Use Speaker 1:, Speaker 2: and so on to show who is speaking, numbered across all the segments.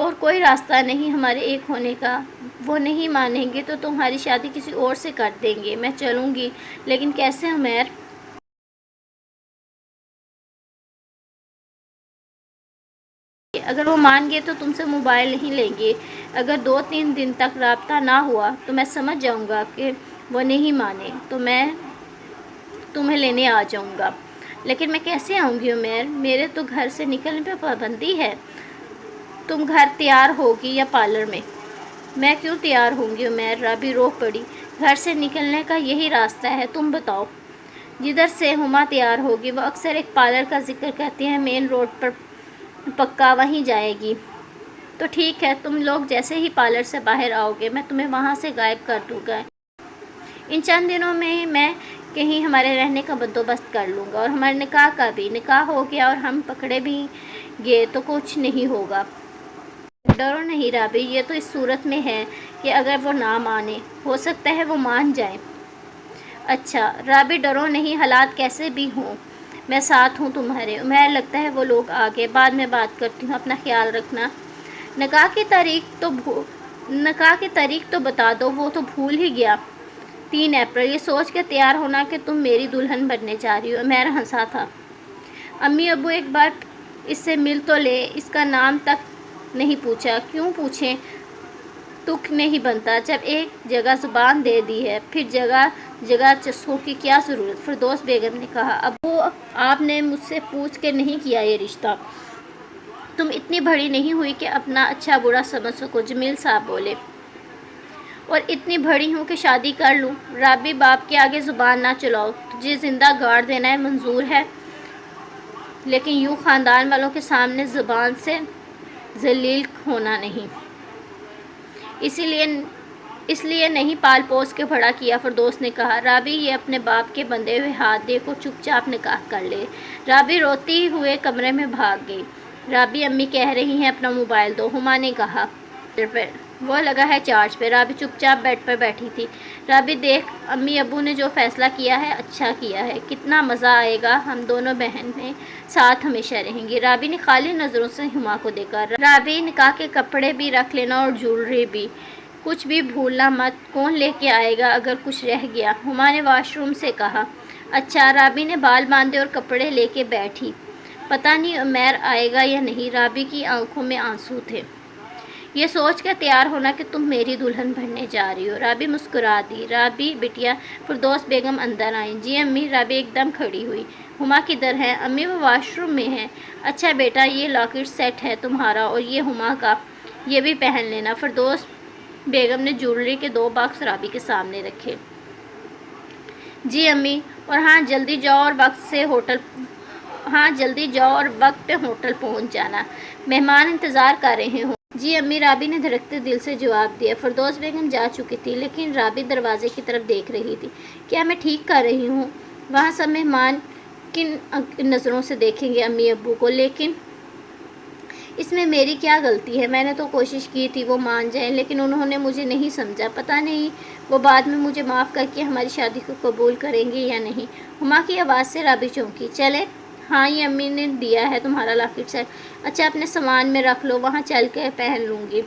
Speaker 1: اور کوئی راستہ نہیں ہمارے ایک ہونے کا۔ وہ نہیں مانیں گے تو تمہاری شادی کسی اور سے کر دیں گے۔ میں چلوں گی، لیکن کیسے عمیر؟ اگر وہ مان گئے تو تم سے موبائل نہیں لیں گے۔ اگر 2-3 دن تک رابطہ نہ ہوا تو میں سمجھ جاؤں گا کہ وہ نہیں مانے، تو میں تمہیں لینے آ جاؤں گا۔ لیکن میں کیسے آؤں گی عمیر؟ میرے تو گھر سے نکلنے پہ پابندی ہے۔ تم گھر تیار ہوگی یا پارلر میں؟ میں کیوں تیار ہوں گی عمیر؟ رابی رو پڑی۔ گھر سے نکلنے کا یہی راستہ ہے، تم بتاؤ۔ جدھر سے ہما تیار ہوگی، وہ اکثر ایک پارلر کا ذکر کرتی ہیں، مین روڈ پر، پکا وہیں جائے گی۔ تو ٹھیک ہے، تم لوگ جیسے ہی پارلر سے باہر آؤ گے میں تمہیں وہاں سے غائب کر دوں گا۔ ان چند دنوں میں میں کہیں ہمارے رہنے کا بندوبست کر لوں گا، اور ہمارے نکاح کا بھی۔ نکاح ہو گیا اور ہم پکڑے بھی گئے تو کچھ نہیں ہوگا۔ ڈرو نہیں رابی، یہ تو اس صورت میں ہے کہ اگر وہ نہ مانے، ہو سکتا ہے وہ مان جائیں۔ اچھا رابی ڈرو نہیں، حالات کیسے بھی ہوں میں ساتھ ہوں تمہارے۔ عمیر لگتا ہے وہ لوگ آگے، بعد میں بات کرتی ہوں، اپنا خیال رکھنا۔ نکاح کی تاریخ تو بتا دو، وہ تو بھول ہی گیا۔ 3 اپریل۔ یہ سوچ کے تیار ہونا کہ تم میری دلہن بننے جا رہی ہو۔ عمیر ہنسا تھا۔ امی ابو ایک بار اس سے مل تو لے، اس کا نام تک نہیں پوچھا۔ کیوں پوچھیں؟ تک نہیں بنتا جب ایک جگہ زبان دے دی ہے، پھر جگہ جگہ چسکوں کی کیا ضرورت؟ فردوس بیگم نے کہا، ابو آپ نے مجھ سے پوچھ کے نہیں کیا یہ رشتہ۔ تم اتنی بڑی نہیں ہوئی کہ اپنا اچھا برا سمجھ سکو، جمیل صاحب بولے۔ اور اتنی بڑی ہوں کہ شادی کر لوں؟ رابی باپ کے آگے زبان نہ چلاؤ، تجھے زندہ گاڑ دینا ہے منظور ہے، لیکن یوں خاندان والوں کے سامنے زبان سے ذلیل ہونا نہیں۔ اس لیے نہیں پال پوس کے بڑا کیا۔ فردوس نے کہا، رابی یہ اپنے باپ کے بندھے ہوئے ہاتھ دیکھو، چپ چاپ نکاح کر لے۔ رابی روتی ہوئے کمرے میں بھاگ گئی۔ رابی امی کہہ رہی ہیں اپنا موبائل دو، ہما نے کہا۔ وہ لگا ہے چارج پہ۔ رابی چپ چاپ بیڈ پر بیٹھی تھی۔ رابی دیکھ، امی ابو نے جو فیصلہ کیا ہے اچھا کیا ہے، کتنا مزہ آئے گا، ہم دونوں بہنیں ساتھ ہمیشہ رہیں گی۔ رابی نے خالی نظروں سے ہما کو دیکھا۔ رابی نکاح کے کپڑے بھی رکھ لینا اور جیولری بھی، کچھ بھی بھولنا مت، کون لے کے آئے گا اگر کچھ رہ گیا؟ ہما نے واش روم سے کہا۔ اچھا۔ رابی نے بال باندھے اور کپڑے لے کے بیٹھی۔ پتہ نہیں عمیر آئے گا یا نہیں۔ رابی کی آنکھوں میں آنسو تھے۔ یہ سوچ کر تیار ہونا کہ تم میری دلہن بننے جا رہی ہو۔ رابی مسکرا دی۔ رابی بٹیا۔ فردوس بیگم اندر آئیں۔ جی امی۔ رابی ایک دم کھڑی ہوئی۔ ہما کدھر ہے؟ امی وہ واش روم میں ہے۔ اچھا بیٹا، یہ لاکٹ سیٹ ہے تمہارا اور یہ ہما کا، یہ بھی پہن لینا۔ فردوس بیگم نے جیولری کے 2 باکس رابی کے سامنے رکھے۔ جی امی۔ اور ہاں جلدی جاؤ اور وقت پہ ہوٹل پہنچ جانا، مہمان انتظار کر رہے ہوں۔ جی امی، رابی نے دھڑکتے دل سے جواب دیا۔ فردوس بیگم جا چکی تھی، لیکن رابی دروازے کی طرف دیکھ رہی تھی۔ کیا میں ٹھیک کر رہی ہوں؟ وہاں سب مہمان کن نظروں سے دیکھیں گے امی ابو کو؟ لیکن اس میں میری کیا غلطی ہے؟ میں نے تو کوشش کی تھی وہ مان جائیں، لیکن انہوں نے مجھے نہیں سمجھا۔ پتہ نہیں وہ بعد میں مجھے معاف کر کے ہماری شادی کو قبول کریں گے یا نہیں۔ ہما کی آواز سے رابی چونکی۔ چلے؟ ہاں، یہ امی نے دیا ہے تمہارا لاکٹ سیٹ۔ اچھا اپنے سامان میں رکھ لو، وہاں چل کے پہن لوں گی۔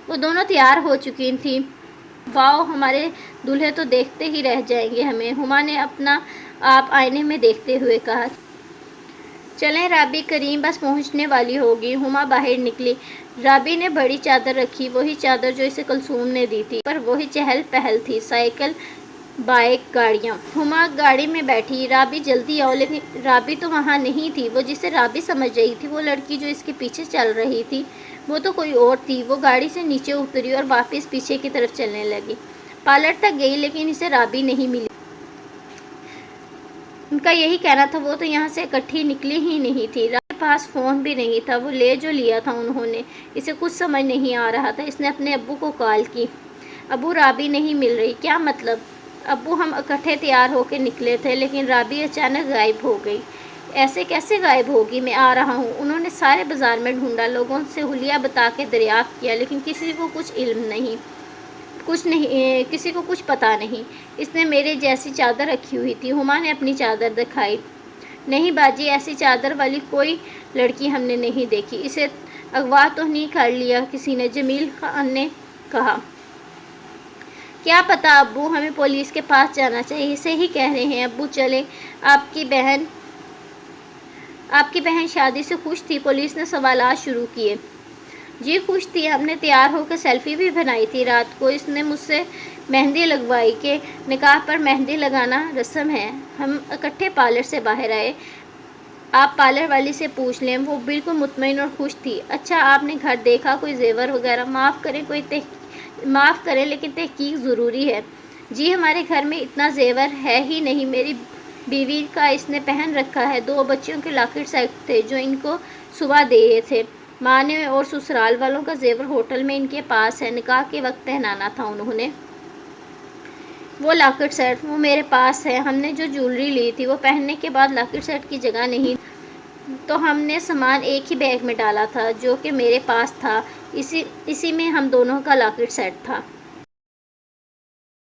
Speaker 1: وہ دونوں تیار ہو چکی تھیں۔ واؤ، ہمارے دولہے تو دیکھتے ہی رہ جائیں گے ہمیں، ہما نے اپنا آپ آئینے میں دیکھتے ہوئے کہا۔ چلیں رابی، کریم بس پہنچنے والی ہوگی۔ ہما باہر نکلی۔ رابی نے بڑی چادر رکھی، وہی چادر جو اسے کلثوم نے دی تھی، پر وہی چہل پہل تھی، سائیکل، بائیک، گاڑیاں۔ ہما گاڑی میں بیٹھی۔ رابی جلدی آؤ، لیکن رابی تو وہاں نہیں تھی۔ وہ جسے رابی سمجھ رہی تھی، وہ لڑکی جو اس کے پیچھے چل رہی تھی، وہ تو کوئی اور تھی۔ وہ گاڑی سے نیچے اتری اور واپس پیچھے کی طرف چلنے لگی۔ پارلر تک گئی، لیکن اسے رابی نہیں ملی۔ ان کا یہی کہنا تھا، وہ تو یہاں سے اکٹھی نکلی ہی نہیں تھی۔ رابی کے پاس فون بھی نہیں تھا، وہ جو لیا تھا انہوں نے، اسے کچھ سمجھ نہیں آ رہا تھا۔ اس نے اپنے ابو کو کال کی۔ ابو، رابی نہیں مل رہی۔ کیا مطلب؟ ابو، ہم اکٹھے تیار ہو کے نکلے تھے، لیکن رابی اچانک غائب ہو گئی۔ ایسے کیسے غائب ہوگی؟ میں آ رہا ہوں۔ انہوں نے سارے بازار میں ڈھونڈا، لوگوں سے حلیہ بتا کے دریافت کیا، لیکن کسی کو کچھ علم نہیں، کسی کو کچھ پتہ نہیں۔ اس نے میرے جیسی چادر رکھی ہوئی تھی۔ ہما نے اپنی چادر دکھائی۔ نہیں باجی، ایسی چادر والی کوئی لڑکی ہم نے نہیں دیکھی۔ اسے اغوا تو نہیں کر لیا کسی نے؟ جمیل خان نے کہا۔ کیا پتہ ابو، ہمیں پولیس کے پاس جانا چاہیے۔ صحیح کہہ رہے ہیں ابو، چلیں۔ آپ کی بہن شادی سے خوش تھی؟ پولیس نے سوالات شروع کیے۔ جی خوش تھی، ہم نے تیار ہو کے سیلفی بھی بنائی تھی۔ رات کو اس نے مجھ سے مہندی لگوائی کہ نکاح پر مہندی لگانا رسم ہے۔ ہم اکٹھے پارلر سے باہر آئے۔ آپ پارلر والی سے پوچھ لیں، وہ بالکل مطمئن اور خوش تھی۔ اچھا، آپ نے گھر دیکھا؟ کوئی زیور وغیرہ؟ معاف کریں لیکن تحقیق ضروری ہے۔ جی ہمارے گھر میں اتنا زیور ہے ہی نہیں، میری بیوی کا اس نے پہن رکھا ہے۔ 2 بچیوں کے لاکٹ سیٹ تھے جو ان کو صبح دیے تھے ماں نے، اور سسرال والوں کا زیور ہوٹل میں ان کے پاس ہے، نکاح کے وقت پہنانا تھا انہوں نے۔ وہ لاکٹ سیٹ وہ میرے پاس ہے۔ ہم نے جو جیولری لی تھی وہ پہننے کے بعد لاکٹ سیٹ کی جگہ نہیں تو ہم نے سامان ایک ہی بیگ میں ڈالا تھا جو کہ میرے پاس تھا، اسی میں ہم دونوں کا لاکٹ سیٹ تھا۔